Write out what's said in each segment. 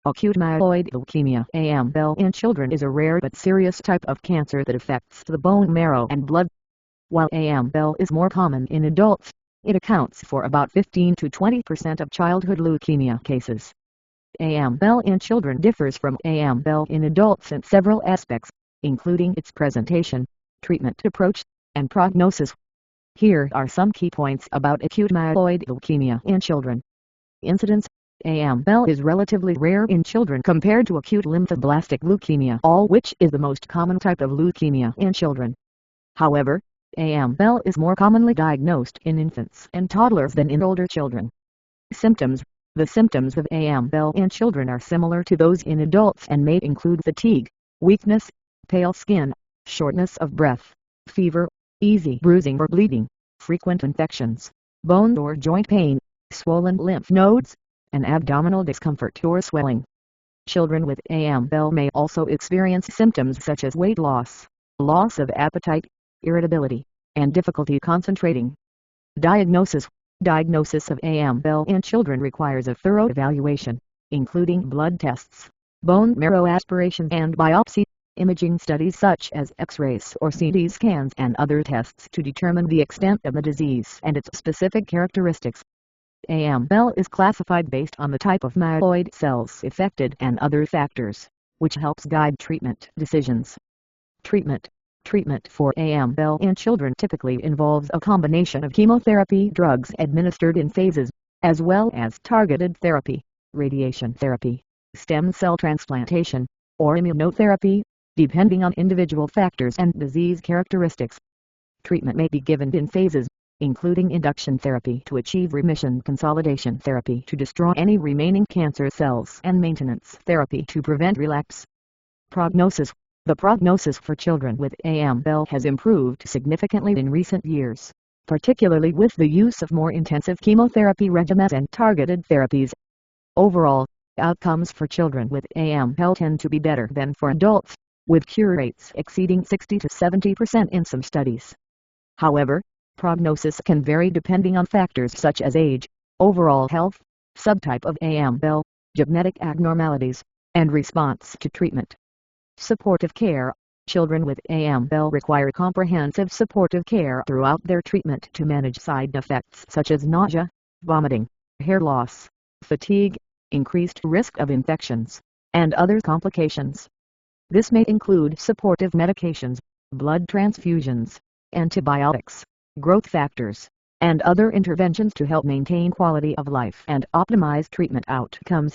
Acute myeloid leukemia (AML) in children is a rare but serious type of cancer that affects the bone marrow and blood. While AML is more common in adults, it accounts for about 15 to 20% of childhood leukemia cases. AML in children differs from AML in adults in several aspects, including its presentation, treatment approach, and prognosis. Here are some key points about acute myeloid leukemia in children. Incidence: AML is relatively rare in children compared to acute lymphoblastic leukemia, which is the most common type of leukemia in children. However, AML is more commonly diagnosed in infants and toddlers than in older children. Symptoms: the symptoms of AML in children are similar to those in adults and may include fatigue, weakness, pale skin, shortness of breath, fever, easy bruising or bleeding, frequent infections, bone or joint pain, swollen lymph nodes, and abdominal discomfort or swelling. Children with AML may also experience symptoms such as weight loss, loss of appetite, irritability, and difficulty concentrating. Diagnosis: diagnosis of AML in children requires a thorough evaluation, including blood tests, bone marrow aspiration and biopsy, imaging studies such as X-rays or CT scans, and other tests to determine the extent of the disease and its specific characteristics. AML is classified based on the type of myeloid cells affected and other factors, which helps guide treatment decisions. Treatment for AML in children typically involves a combination of chemotherapy drugs administered in phases, as well as targeted therapy, radiation therapy, stem cell transplantation, or immunotherapy, depending on individual factors and disease characteristics. Treatment may be given in phases, including induction therapy to achieve remission, consolidation therapy to destroy any remaining cancer cells, and maintenance therapy to prevent relapse. Prognosis: the prognosis for children with AML has improved significantly in recent years, particularly with the use of more intensive chemotherapy regimens and targeted therapies. Overall, outcomes for children with AML tend to be better than for adults, with cure rates exceeding 60 to 70% in some studies. However, prognosis can vary depending on factors such as age, overall health, subtype of AML, genetic abnormalities, and response to treatment. Supportive care: children with AML require comprehensive supportive care throughout their treatment to manage side effects such as nausea, vomiting, hair loss, fatigue, increased risk of infections, and other complications. This may include supportive medications, blood transfusions, antibiotics, growth factors, and other interventions to help maintain quality of life and optimize treatment outcomes.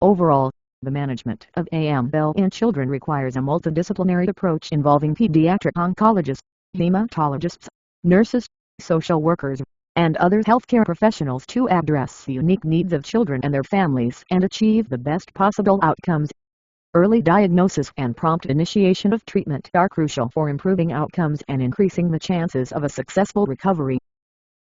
Overall, the management of AML in children requires a multidisciplinary approach involving pediatric oncologists, hematologists, nurses, social workers, and other healthcare professionals to address the unique needs of children and their families and achieve the best possible outcomes. Early diagnosis and prompt initiation of treatment are crucial for improving outcomes and increasing the chances of a successful recovery.